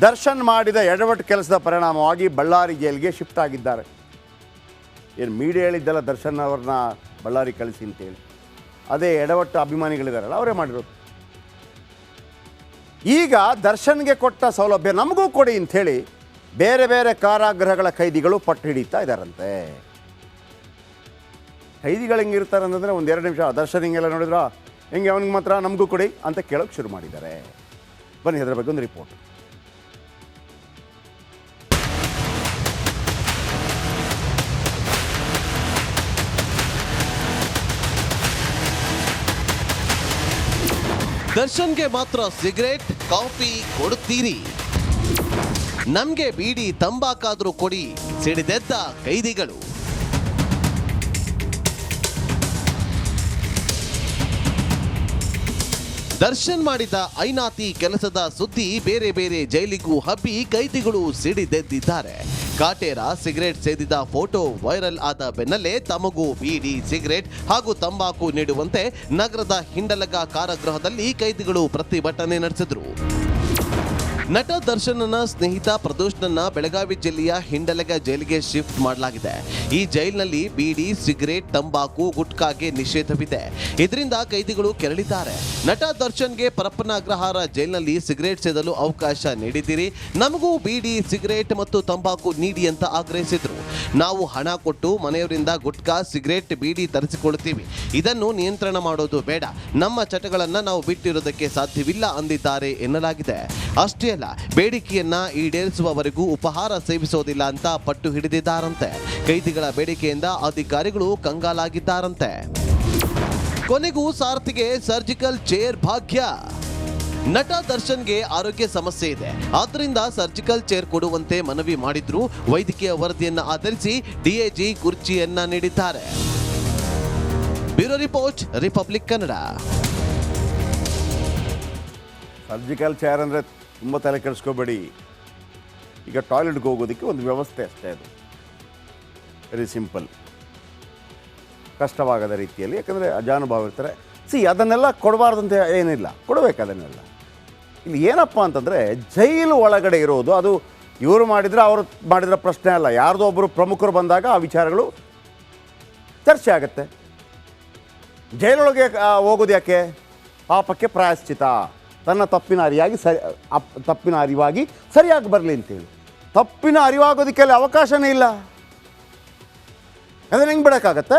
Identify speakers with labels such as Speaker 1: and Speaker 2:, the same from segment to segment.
Speaker 1: ದರ್ಶನ್ ಮಾಡಿದ ಎಡವಟ್ಟು ಕೆಲಸದ ಪರಿಣಾಮವಾಗಿ ಬಳ್ಳಾರಿ ಜೈಲಿಗೆ ಶಿಫ್ಟ್ ಆಗಿದ್ದಾರೆ. ಏನು ಮೀಡಿಯಾ ಹೇಳಿದ್ದೆಲ್ಲ ದರ್ಶನ್ ಅವ್ರನ್ನ ಬಳ್ಳಾರಿ ಕಳಿಸಿ ಅಂತೇಳಿ, ಅದೇ ಎಡವಟ್ಟು ಅಭಿಮಾನಿಗಳಿದಾರಲ್ಲ ಅವರೇ ಮಾಡಿರೋದು. ಈಗ ದರ್ಶನ್ಗೆ ಕೊಟ್ಟ ಸೌಲಭ್ಯ ನಮಗೂ ಕೊಡಿ ಅಂಥೇಳಿ ಬೇರೆ ಬೇರೆ ಕಾರಾಗೃಹಗಳ ಖೈದಿಗಳು ಪಟ್ಟು ಹಿಡಿತಾ ಇದ್ದಾರಂತೆ. ಖೈದಿಗಳು ಹೆಂಗಿರ್ತಾರೆ ಅಂತಂದರೆ ಒಂದು 2 ನಿಮಿಷ ದರ್ಶನ್ ಹಿಂಗೆಲ್ಲ ನೋಡಿದ್ರ ಹೆಂಗೆ ಅವನಿಗೆ ಮಾತ್ರ ನಮಗೂ ಕೊಡಿ ಅಂತ ಕೇಳೋಕ್ಕೆ ಶುರು ಮಾಡಿದ್ದಾರೆ. ಬನ್ನಿ ಅದರ ಬಗ್ಗೆ ಒಂದು ರಿಪೋರ್ಟ್.
Speaker 2: ದರ್ಶನ್ಗೆ ಮಾತ್ರ ಸಿಗರೇಟ್ ಕಾಫಿ ಕೊಡುತ್ತೀರಿ, ನಮ್ಗೆ ಬೀಡಿ ತಂಬಾಕಾದ್ರೂ ಕೊಡಿ ಸಿಡಿದೆದ್ದ ಕೈದಿಗಳು. ದರ್ಶನ್ ಮಾಡಿದ ಐನಾತಿ ಕೆಲಸದ ಸುದ್ದಿ ಬೇರೆ ಬೇರೆ ಜೈಲಿಗೂ ಹಬ್ಬಿ ಕೈದಿಗಳು ಸಿಡಿದೆದ್ದಿದ್ದಾರೆ. ಕಾಟೇರ ಸಿಗರೇಟ್ ಸೇದಿದ ಫೋಟೋ ವೈರಲ್ ಆದ ಬೆನ್ನಲ್ಲೇ ತಮಗೂ ಬೀಡಿ ಸಿಗರೇಟ್ ಹಾಗೂ ತಂಬಾಕು ನೀಡುವಂತೆ ನಗರದ ಹಿಂಡಲಗ ಕಾರಾಗೃಹದಲ್ಲಿ ಕೈದಿಗಳು ಪ್ರತಿಭಟನೆ ನಡೆಸಿದರು. ನಟ ದರ್ಶನ್ನ ಸ್ನೇಹಿತ ಪ್ರದೋಷ್ನನ್ನ ಬೆಳಗಾವಿ ಜಿಲ್ಲೆಯ ಹಿಂಡಲಗ ಜೈಲಿಗೆ ಶಿಫ್ಟ್ ಮಾಡಲಾಗಿದೆ. ಈ ಜೈಲಿನಲ್ಲಿ ಬೀಡಿ ಸಿಗರೇಟ್ ತಂಬಾಕು ಗುಟ್ಕಾಗೆ ನಿಷೇಧವಿದೆ. ಇದರಿಂದ ಕೈದಿಗಳು ಕೆರಳಿದ್ದಾರೆ. ನಟ ದರ್ಶನ್ಗೆ ಪರಪ್ಪನ ಅಗ್ರಹಾರ ಜೈಲಿನಲ್ಲಿ ಸಿಗರೇಟ್ ಸೇದಲು ಅವಕಾಶ ನೀಡಿದ್ದೀರಿ, ನಮಗೂ ಬೀಡಿ ಸಿಗರೇಟ್ ಮತ್ತು ತಂಬಾಕು ನೀಡಿ ಅಂತ ಆಗ್ರಹಿಸಿದ್ರು. ನಾವು ಹಣ ಕೊಟ್ಟು ಮನೆಯವರಿಂದ ಗುಟ್ಕಾ ಸಿಗರೇಟ್ ಬೀಡಿ ತರಿಸಿಕೊಳ್ತೀವಿ, ಇದನ್ನು ನಿಯಂತ್ರಣ ಮಾಡೋದು ಬೇಡ, ನಮ್ಮ ಚಟಗಳನ್ನ ನಾವು ಬಿಟ್ಟಿರೋದಕ್ಕೆ ಸಾಧ್ಯವಿಲ್ಲ ಅಂದಿದ್ದಾರೆ ಎನ್ನಲಾಗಿದೆ. ಅಷ್ಟೇ ಅಲ್ಲ, ಬೇಡಿಕೆಯನ್ನ ಈಡೇರಿಸುವವರೆಗೂ ಉಪಹಾರ ಸೇವಿಸೋದಿಲ್ಲ ಅಂತ ಪಟ್ಟು ಹಿಡಿದಿದ್ದಾರಂತೆ. ಕೈದಿಗಳ ಬೇಡಿಕೆಯಿಂದ ಅಧಿಕಾರಿಗಳು ಕಂಗಾಲಾಗಿದ್ದಾರಂತೆ. ಕೊನೆಗೂ ಸಾರಥಿಗೆ ಸರ್ಜಿಕಲ್ ಚೇರ್ ಭಾಗ್ಯ. ನಟ ದರ್ಶನ್ಗೆ ಆರೋಗ್ಯ ಸಮಸ್ಯೆ ಇದೆ, ಆದ್ದರಿಂದ ಸರ್ಜಿಕಲ್ ಚೇರ್ ಕೊಡುವಂತೆ ಮನವಿ ಮಾಡಿದ್ರು. ವೈದ್ಯಕೀಯ ವರದಿಯನ್ನ ಆಧರಿಸಿ ಡಿಎಜಿ ಕುರ್ಚಿಯನ್ನ ನೀಡಿದ್ದಾರೆ. Bureau report, republic Kannada.
Speaker 1: Surgical chair ಅಂದರೆ ತುಂಬ ತಲೆ ಕೆಡಿಸ್ಕೋಬೇಡಿ. ಈಗ ಟಾಯ್ಲೆಟ್ಗೆ ಹೋಗೋದಕ್ಕೆ ಒಂದು ವ್ಯವಸ್ಥೆ ಅಷ್ಟೇ, ಅದು ವೆರಿ ಸಿಂಪಲ್, ಕಷ್ಟವಾಗದ ರೀತಿಯಲ್ಲಿ. ಯಾಕಂದರೆ ಅಜಾನುಭಾವ ಇರ್ತಾರೆ. ಅದನ್ನೆಲ್ಲ ಕೊಡಬಾರ್ದಂತೆ ಏನಿಲ್ಲ, ಕೊಡಬೇಕು ಅದನ್ನೆಲ್ಲ. ಇಲ್ಲಿ ಏನಪ್ಪ ಅಂತಂದರೆ ಜೈಲು ಒಳಗಡೆ ಇರೋದು, ಅದು ಇವರು ಮಾಡಿದರೆ ಅವರು ಮಾಡಿದ್ರೆ ಪ್ರಶ್ನೆ ಅಲ್ಲ. ಯಾರ್ದೋ ಒಬ್ಬರು ಪ್ರಮುಖರು ಬಂದಾಗ ಆ ವಿಚಾರಗಳು ಚರ್ಚೆ ಆಗುತ್ತೆ. ಜೈಲೊಳಗೆ ಹೋಗೋದು ಯಾಕೆ? ಪಾಪಕ್ಕೆ ಪ್ರಾಯಶ್ಚಿತ, ತನ್ನ ತಪ್ಪಿನ ಅರಿವಾಗಿ ಸರಿಯಾಗಿ ಬರಲಿ ಅಂತೇಳಿ. ತಪ್ಪಿನ ಅರಿವಾಗೋದಕ್ಕೆಲ್ಲ ಅವಕಾಶನೇ ಇಲ್ಲ. ಅದನ್ನು ಹೆಂಗೆ ಬಿಡೋಕ್ಕಾಗತ್ತೆ?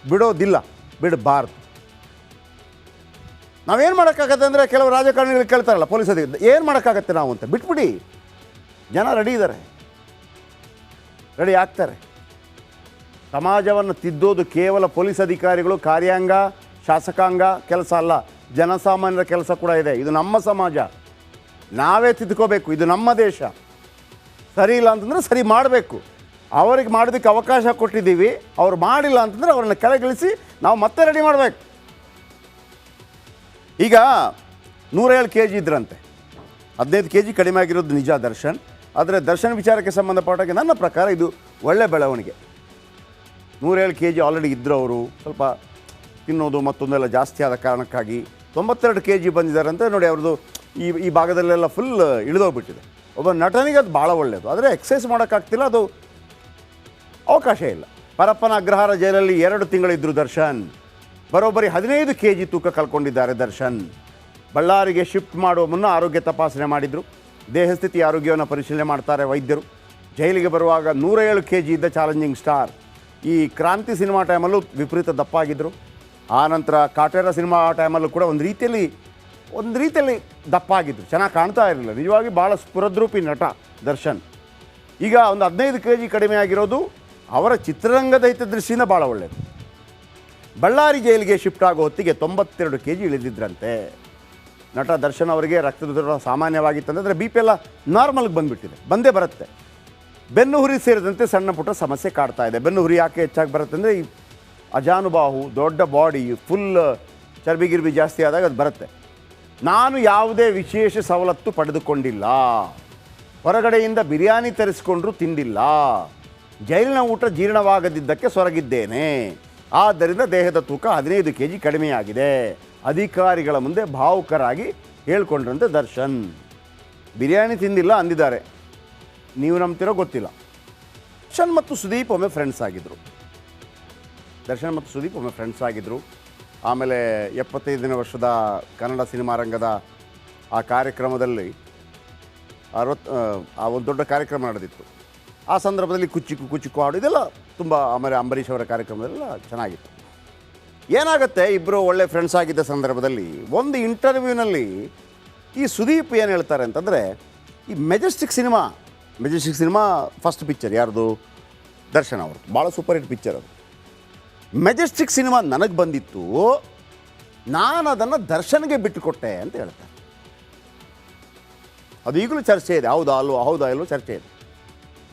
Speaker 1: ಬಿಡೋದಿಲ್ಲ, ಬಿಡಬಾರ್ದು. ನಾವೇನು ಮಾಡೋಕ್ಕಾಗತ್ತೆ ಅಂದರೆ, ಕೆಲವು ರಾಜಕಾರಣಿಗಳು ಕೇಳ್ತಾರಲ್ಲ ಪೊಲೀಸ್ ಅಧಿಕಾರಿ, ಏನು ಮಾಡೋಕ್ಕಾಗತ್ತೆ ನಾವು ಅಂತ. ಬಿಟ್ಬಿಡಿ, ಜನ ರೆಡಿ ಇದ್ದಾರೆ, ರೆಡಿ ಆಗ್ತಾರೆ. ಸಮಾಜವನ್ನು ತಿದ್ದೋದು ಕೇವಲ ಪೊಲೀಸ್ ಅಧಿಕಾರಿಗಳು, ಕಾರ್ಯಾಂಗ, ಶಾಸಕಾಂಗ ಕೆಲಸ ಅಲ್ಲ, ಜನಸಾಮಾನ್ಯರ ಕೆಲಸ ಕೂಡ ಇದೆ. ಇದು ನಮ್ಮ ಸಮಾಜ, ನಾವೇ ತಿದ್ಕೋಬೇಕು. ಇದು ನಮ್ಮ ದೇಶ. ಸರಿ ಇಲ್ಲ ಅಂತಂದರೆ ಸರಿ ಮಾಡಬೇಕು. ಅವರಿಗೆ ಮಾಡೋದಕ್ಕೆ ಅವಕಾಶ ಕೊಟ್ಟಿದ್ದೀವಿ, ಅವ್ರು ಮಾಡಿಲ್ಲ ಅಂತಂದರೆ ಅವ್ರನ್ನ ಕೆಳಗಿಳಿಸಿ ನಾವು ಮತ್ತೆ ರೆಡಿ ಮಾಡಬೇಕು. ಈಗ 107 kg ಇದ್ರಂತೆ, 15 kg ಕಡಿಮೆ ಆಗಿರೋದು ನಿಜ ದರ್ಶನ್. ಆದರೆ ದರ್ಶನ್ ವಿಚಾರಕ್ಕೆ ಸಂಬಂಧಪಟ್ಟಾಗೆ ನನ್ನ ಪ್ರಕಾರ ಇದು ಒಳ್ಳೆ ಬೆಳವಣಿಗೆ. 107 kg ಆಲ್ರೆಡಿ ಇದ್ದರು ಅವರು, ಸ್ವಲ್ಪ ತಿನ್ನೋದು ಮತ್ತೊಂದೆಲ್ಲ ಜಾಸ್ತಿ ಆದ ಕಾರಣಕ್ಕಾಗಿ 92 kg ಬಂದಿದ್ದಾರಂತೆ. ನೋಡಿ, ಅವ್ರದ್ದು ಈ ಭಾಗದಲ್ಲೆಲ್ಲ ಫುಲ್ ಇಳಿದೋಗ್ಬಿಟ್ಟಿದೆ. ಒಬ್ಬ ನಟನಿಗೆ ಅದು ಭಾಳ ಒಳ್ಳೆಯದು. ಆದರೆ ಎಕ್ಸಸೈಸ್ ಮಾಡೋಕ್ಕಾಗ್ತಿಲ್ಲ, ಅದು ಅವಕಾಶ ಇಲ್ಲ. ಪರಪ್ಪನ ಅಗ್ರಹಾರ ಜೈಲಲ್ಲಿ 2 ತಿಂಗಳಿದ್ದರು ದರ್ಶನ್. ಬರೋಬ್ಬರಿ 15 kg ತೂಕ ಕಳ್ಕೊಂಡಿದ್ದಾರೆ ದರ್ಶನ್. ಬಳ್ಳಾರಿಗೆ ಶಿಫ್ಟ್ ಮಾಡುವ ಮುನ್ನ ಆರೋಗ್ಯ ತಪಾಸಣೆ ಮಾಡಿದರು. ದೇಹಸ್ಥಿತಿ ಆರೋಗ್ಯವನ್ನು ಪರಿಶೀಲನೆ ಮಾಡ್ತಾರೆ ವೈದ್ಯರು. ಜೈಲಿಗೆ ಬರುವಾಗ 107 kg ಇದ್ದ ಚಾಲೆಂಜಿಂಗ್ ಸ್ಟಾರ್ ಈ ಕ್ರಾಂತಿ ಸಿನಿಮಾ ಟೈಮಲ್ಲೂ ವಿಪರೀತ ದಪ್ಪಾಗಿದ್ದರು. ಆನಂತರ ಕಾಟೇರ ಸಿನಿಮಾ ಟೈಮಲ್ಲೂ ಕೂಡ ಒಂದು ರೀತಿಯಲ್ಲಿ ದಪ್ಪಾಗಿದ್ದರು, ಚೆನ್ನಾಗಿ ಕಾಣ್ತಾ ಇರಲಿಲ್ಲ. ನಿಜವಾಗಿ ಭಾಳ ಸ್ಫುರದ್ರೂಪಿ ನಟ ದರ್ಶನ್. ಈಗ ಒಂದು 15 kg ಕಡಿಮೆ ಆಗಿರೋದು ಅವರ ಚಿತ್ರರಂಗದ ಹಿತದೃಷ್ಟಿಯಿಂದ ಭಾಳ ಒಳ್ಳೆಯದು. ಬಳ್ಳಾರಿ ಜೈಲಿಗೆ ಶಿಫ್ಟ್ ಆಗೋ ಹೊತ್ತಿಗೆ 92 kg ಇಳಿದಿದ್ರಂತೆ. ನಟ ದರ್ಶನ್ ಅವರಿಗೆ ರಕ್ತದೊತ್ತಡ ಸಾಮಾನ್ಯವಾಗಿತ್ತಂದರೆ ಬಿ ಪಿ ಎಲ್ಲ ನಾರ್ಮಲ್ಗೆ ಬಂದೇ ಬರುತ್ತೆ. ಬೆನ್ನು ಹುರಿ ಸೇರಿದಂತೆ ಸಣ್ಣ ಪುಟ್ಟ ಸಮಸ್ಯೆ ಕಾಡ್ತಾ ಇದೆ. ಬೆನ್ನು ಹುರಿ ಯಾಕೆ ಹೆಚ್ಚಾಗಿ ಬರುತ್ತೆ ಅಂದರೆ, ಈ ಅಜಾನುಬಾಹು, ದೊಡ್ಡ ಬಾಡಿ, ಫುಲ್ ಚರ್ಬಿ ಜಾಸ್ತಿ ಆದಾಗ ಅದು ಬರುತ್ತೆ. ನಾನು ಯಾವುದೇ ವಿಶೇಷ ಸವಲತ್ತು ಪಡೆದುಕೊಂಡಿಲ್ಲ, ಹೊರಗಡೆಯಿಂದ ಬಿರಿಯಾನಿ ತರಿಸಿಕೊಂಡ್ರೂ ತಿಂದಿಲ್ಲ, ಜೈಲಿನ ಊಟ ಜೀರ್ಣವಾಗದಿದ್ದಕ್ಕೆ ಸೊರಗಿದ್ದೇನೆ, ಆದ್ದರಿಂದ ದೇಹದ ತೂಕ 15 kg ಕಡಿಮೆಯಾಗಿದೆ, ಅಧಿಕಾರಿಗಳ ಮುಂದೆ ಭಾವುಕರಾಗಿ ಹೇಳ್ಕೊಂಡ್ರಂತೆ ದರ್ಶನ್. ಬಿರಿಯಾನಿ ತಿಂದಿಲ್ಲ ಅಂದಿದ್ದಾರೆ. ನೀವು ನಂಬ್ತಿರೋ ಗೊತ್ತಿಲ್ಲ. ದರ್ಶನ್ ಮತ್ತು ಸುದೀಪ್ ಒಮ್ಮೆ ಫ್ರೆಂಡ್ಸ್ ಆಗಿದ್ದರು. ಆಮೇಲೆ 75ನೇ ವರ್ಷದ ಕನ್ನಡ ಸಿನಿಮಾ ರಂಗದ ಆ ಕಾರ್ಯಕ್ರಮದಲ್ಲಿ ಆ ಒಂದು ದೊಡ್ಡ ಕಾರ್ಯಕ್ರಮ ನಡೆದಿತ್ತು. ಆ ಸಂದರ್ಭದಲ್ಲಿ ಕುಚಿಕ್ಕು ಹಾಡು ಇದೆಲ್ಲ ತುಂಬ, ಆಮೇಲೆ ಅಂಬರೀಷ್ ಅವರ ಕಾರ್ಯಕ್ರಮದೆಲ್ಲ ಚೆನ್ನಾಗಿತ್ತು. ಏನಾಗುತ್ತೆ, ಇಬ್ಬರು ಒಳ್ಳೆ ಫ್ರೆಂಡ್ಸ್ ಆಗಿದ್ದ ಸಂದರ್ಭದಲ್ಲಿ ಒಂದು ಇಂಟರ್ವ್ಯೂನಲ್ಲಿ ಈ ಸುದೀಪ್ ಏನು ಹೇಳ್ತಾರೆ ಅಂತಂದರೆ, ಈ ಮೆಜೆಸ್ಟಿಕ್ ಸಿನಿಮಾ ಫಸ್ಟ್ ಪಿಕ್ಚರ್ ಯಾರ್ದು? ದರ್ಶನ್ ಅವರು. ಭಾಳ ಸೂಪರ್ ಹಿಟ್ ಪಿಕ್ಚರ್ ಅದು. ಮೆಜೆಸ್ಟಿಕ್ ಸಿನಿಮಾ ನನಗೆ ಬಂದಿತ್ತು, ನಾನು ಅದನ್ನು ದರ್ಶನ್ಗೆ ಬಿಟ್ಟುಕೊಟ್ಟೆ ಅಂತ ಹೇಳ್ತಾರೆ. ಅದು ಈಗಲೂ ಚರ್ಚೆ ಇದೆ, ಹೌದಾ ಅಲ್ವೋ ಚರ್ಚೆ ಇದೆ.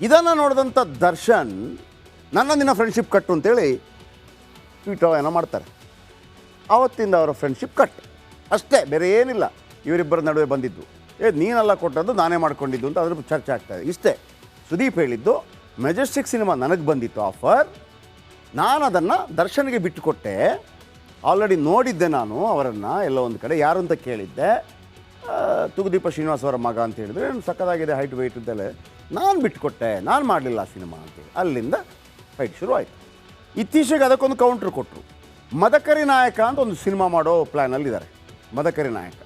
Speaker 1: ಇದನ್ನು ನೋಡಿದಂಥ ದರ್ಶನ್ ನಿನ್ನ ಫ್ರೆಂಡ್ಶಿಪ್ ಕಟ್ಟು ಅಂತೇಳಿ ಟ್ವೀಟ್ ಏನೋ ಮಾಡ್ತಾರೆ. ಆವತ್ತಿಂದ ಅವರ ಫ್ರೆಂಡ್ಶಿಪ್ ಕಟ್ ಅಷ್ಟೇ, ಬೇರೆ ಏನಿಲ್ಲ. ಇವರಿಬ್ಬರ ನಡುವೆ ಬಂದಿದ್ದು ನೀನೆಲ್ಲ ಕೊಟ್ಟದ್ದು ನಾನೇ ಮಾಡ್ಕೊಂಡಿದ್ದು ಅಂತ ಅದ್ರ ಚರ್ಚೆ ಆಗ್ತಾಯಿದೆ. ಇಷ್ಟೇ ಸುದೀಪ್ ಹೇಳಿದ್ದು, ಮೆಜೆಸ್ಟಿಕ್ ಸಿನಿಮಾ ನನಗೆ ಬಂದಿತ್ತು ಆಫರ್, ನಾನು ಅದನ್ನು ದರ್ಶನ್ಗೆ ಬಿಟ್ಟುಕೊಟ್ಟೆ. ಆಲ್ರೆಡಿ ನೋಡಿದ್ದೆ ನಾನು ಅವರನ್ನು ಎಲ್ಲೋ ಒಂದು ಕಡೆ, ಯಾರು ಅಂತ ಕೇಳಿದ್ದೆ, ತೂಗುದೀಪ ಶ್ರೀನಿವಾಸ್ ಅವರ ಮಗ ಅಂತ ಹೇಳಿದ್ರೆ, ಸಕ್ಕದಾಗಿದೆ ಹೈಟ್ ವೆಯ್ಟ್ ಅಂತಲೇ, ನಾನು ಬಿಟ್ಟುಕೊಟ್ಟೆ, ನಾನು ಮಾಡಲಿಲ್ಲ ಸಿನಿಮಾ ಅಂತೇಳಿ. ಅಲ್ಲಿಂದ ಫೈಟ್ ಶುರು ಆಯಿತು. ಇತ್ತೀಚೆಗೆ ಅದಕ್ಕೊಂದು ಕೌಂಟ್ರ್ ಕೊಟ್ಟರು. ಮದಕರಿ ನಾಯಕ ಅಂತ ಒಂದು ಸಿನಿಮಾ ಮಾಡೋ ಪ್ಲ್ಯಾನಲ್ಲಿದ್ದಾರೆ. ಮದಕರಿ ನಾಯಕ,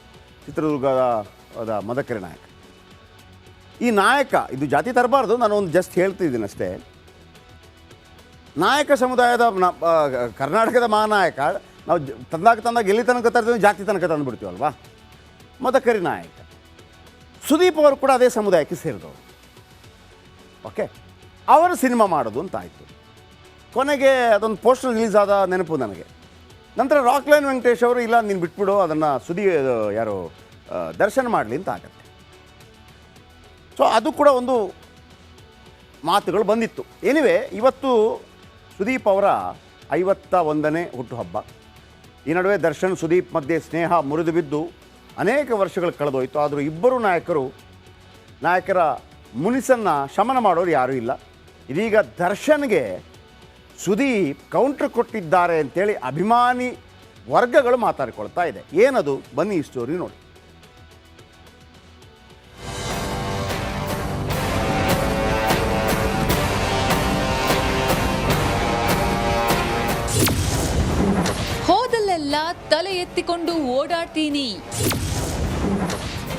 Speaker 1: ಚಿತ್ರದುರ್ಗದ ಮದಕರಿ ನಾಯಕ. ಈ ನಾಯಕ, ಇದು ಜಾತಿ ತರಬಾರ್ದು, ನಾನು ಒಂದು ಜಸ್ಟ್ ಹೇಳ್ತಿದ್ದೀನಿ ಅಷ್ಟೇ. ನಾಯಕ ಸಮುದಾಯದ ಕರ್ನಾಟಕದ ಮಹಾನಾಯಕ ನಾವು ತಂದಾಗ ಎಲ್ಲಿ ತನಕ ತರ್ತೀವಿ, ಜಾತಿ ತನಕ ತಂದುಬಿಡ್ತೀವಲ್ವಾ. ಮದಕರಿ ನಾಯಕ ಸುದೀಪ್ ಅವರು ಕೂಡ ಅದೇ ಸಮುದಾಯಕ್ಕೆ ಸೇರಿದವರು. ಓಕೆ, ಅವರು ಸಿನಿಮಾ ಮಾಡೋದು ಅಂತ ಆಯಿತು. ಕೊನೆಗೆ ಅದೊಂದು ಪೋಸ್ಟರ್ ರಿಲೀಸ್ ಆದ ನೆನಪು ನನಗೆ. ನಂತರ ರಾಕ್ಲೈನ್ ವೆಂಕಟೇಶ್ ಅವರು, ಇಲ್ಲ ನೀನು ಬಿಟ್ಬಿಡು, ಅದನ್ನು ದರ್ಶನ್ ಮಾಡಲಿ ಅಂತ ಆಗತ್ತೆ. ಸೊ ಅದು ಕೂಡ ಒಂದು ಮಾತುಗಳು ಬಂದಿತ್ತು. ಎನಿವೆ, ಇವತ್ತು ಸುದೀಪ್ ಅವರ 51ನೇ ಹುಟ್ಟುಹಬ್ಬ. ಈ ನಡುವೆ ದರ್ಶನ್ ಸುದೀಪ್ ಮಧ್ಯೆ ಸ್ನೇಹ ಮುರಿದು ಬಿದ್ದು ಅನೇಕ ವರ್ಷಗಳು ಕಳೆದೋಯ್ತು. ಆದರೂ ಇಬ್ಬರು ನಾಯಕರ ಮುನಿಸನ್ನು ಶಮನ ಮಾಡೋರು ಯಾರೂ ಇಲ್ಲ. ಇದೀಗ ದರ್ಶನ್ಗೆ ಸುದೀಪ್ ಕೌಂಟ್ರ್ ಕೊಟ್ಟಿದ್ದಾರೆ ಅಂತೇಳಿ ಅಭಿಮಾನಿ ವರ್ಗಗಳು ಮಾತಾಡಿಕೊಳ್ತಾ ಇದೆ. ಏನದು, ಬನ್ನಿ ಈ ಸ್ಟೋರಿ ನೋಡಿ.
Speaker 3: ಹೋದಲ್ಲೆಲ್ಲ ತಲೆ ಎತ್ತಿಕೊಂಡು ಓಡಾಡ್ತೀನಿ.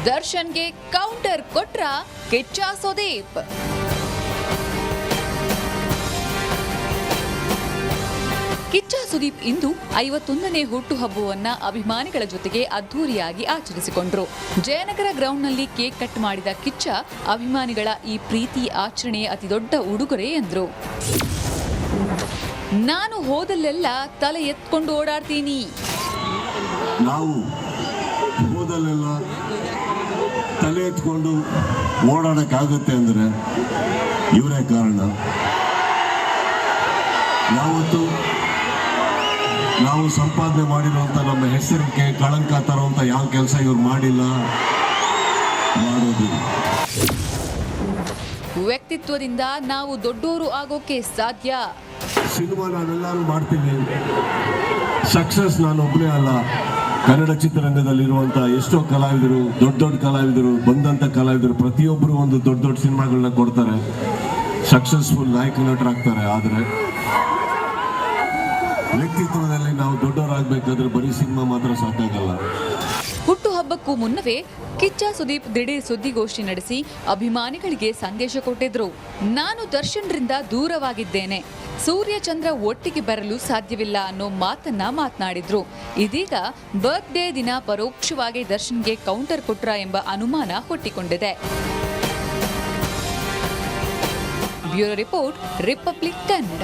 Speaker 3: ದರ್ಶನ್ಗೆ ಕೌಂಟರ್ ಕೊಟ್ರ ಕಿಚ್ಚ ಸುದೀಪ್. ಕಿಚ್ಚ ಸುದೀಪ್ ಇಂದು 51ನೇ ಹುಟ್ಟುಹಬ್ಬವನ್ನ ಅಭಿಮಾನಿಗಳ ಜೊತೆಗೆ ಅದ್ಧೂರಿಯಾಗಿ ಆಚರಿಸಿಕೊಂಡ್ರು. ಜಯನಗರ ಗ್ರೌಂಡ್ನಲ್ಲಿ ಕೇಕ್ ಕಟ್ ಮಾಡಿದ ಕಿಚ್ಚ, ಅಭಿಮಾನಿಗಳ ಈ ಪ್ರೀತಿ ಆಚರಣೆಯ ಅತಿದೊಡ್ಡ ಉಡುಗೊರೆ ಎಂದ್ರು. ನಾನು ಹೋದಲ್ಲೆಲ್ಲ ತಲೆ ಎತ್ಕೊಂಡು ಓಡಾಡ್ತೀನಿ.
Speaker 4: ನಾವು ಹೋದಲ್ಲೆಲ್ಲ ತಲೆ ಎತ್ಕೊಂಡು ಓಡಾಡಕ್ಕಾಗುತ್ತೆ ಅಂದ್ರೆ ಇವರೇ ಕಾರಣ. ಯಾವತ್ತು ನಾವು ಸಂಪಾದನೆ ಮಾಡಿರುವಂಥ ನಮ್ಮ ಹೆಸರಿಗೆ ಕಳಂಕ ತರುವಂಥ ಯಾವ ಕೆಲಸ ಇವ್ರು ಮಾಡಿಲ್ಲ, ಮಾಡೋದಿಲ್ಲ.
Speaker 3: ವ್ಯಕ್ತಿತ್ವದಿಂದ ನಾವು ದೊಡ್ಡೋರು ಆಗೋಕೆ ಸಾಧ್ಯ.
Speaker 4: ಸಿನಿಮಾ ನಾವೆಲ್ಲರೂ ಮಾಡ್ತೀವಿ, ಸಕ್ಸಸ್ ನಾನು ಒಬ್ಬನೇ ಅಲ್ಲ. ಕನ್ನಡ ಚಿತ್ರರಂಗದಲ್ಲಿರುವಂಥ ಎಷ್ಟೋ ಕಲಾವಿದರು, ದೊಡ್ಡ ಕಲಾವಿದರು, ಬಂದಂಥ ಕಲಾವಿದರು ಪ್ರತಿಯೊಬ್ಬರು ಒಂದು ದೊಡ್ಡ ಸಿನಿಮಾಗಳನ್ನ ಕೊಡ್ತಾರೆ, ಸಕ್ಸಸ್ಫುಲ್ ನಾಯಕ ನಟರಾಗ್ತಾರೆ. ಆದರೆ ವ್ಯಕ್ತಿತ್ವದಲ್ಲಿ ನಾವು ದೊಡ್ಡವರಾಗಬೇಕಾದ್ರೆ ಬರೀ ಸಿನಿಮಾ ಮಾತ್ರ ಸಾಕಾಗಲ್ಲ.
Speaker 3: ಹುಟ್ಟುಹಬ್ಬಕ್ಕೂ ಮುನ್ನವೇ ಕಿಚ್ಚ ಸುದೀಪ್ ದಿಢೀರ್ ಸುದ್ದಿಗೋಷ್ಠಿ ನಡೆಸಿ ಅಭಿಮಾನಿಗಳಿಗೆ ಸಂದೇಶ ಕೊಟ್ಟಿದ್ರು. ನಾನು ದರ್ಶನ್ರಿಂದ ದೂರವಾಗಿದ್ದೇನೆ, ಸೂರ್ಯ ಚಂದ್ರ ಒಟ್ಟಿಗೆ ಬರಲು ಸಾಧ್ಯವಿಲ್ಲ ಅನ್ನೋ ಮಾತನ್ನ ಮಾತನಾಡಿದ್ರು. ಇದೀಗ ಬರ್ತ್ಡೇ ದಿನ ಪರೋಕ್ಷವಾಗಿ ದರ್ಶನ್ಗೆ ಕೌಂಟರ್ ಕೊಟ್ರ ಎಂಬ ಅನುಮಾನ ಹುಟ್ಟಿಕೊಂಡಿದೆ. Bureau report, republic Kannada.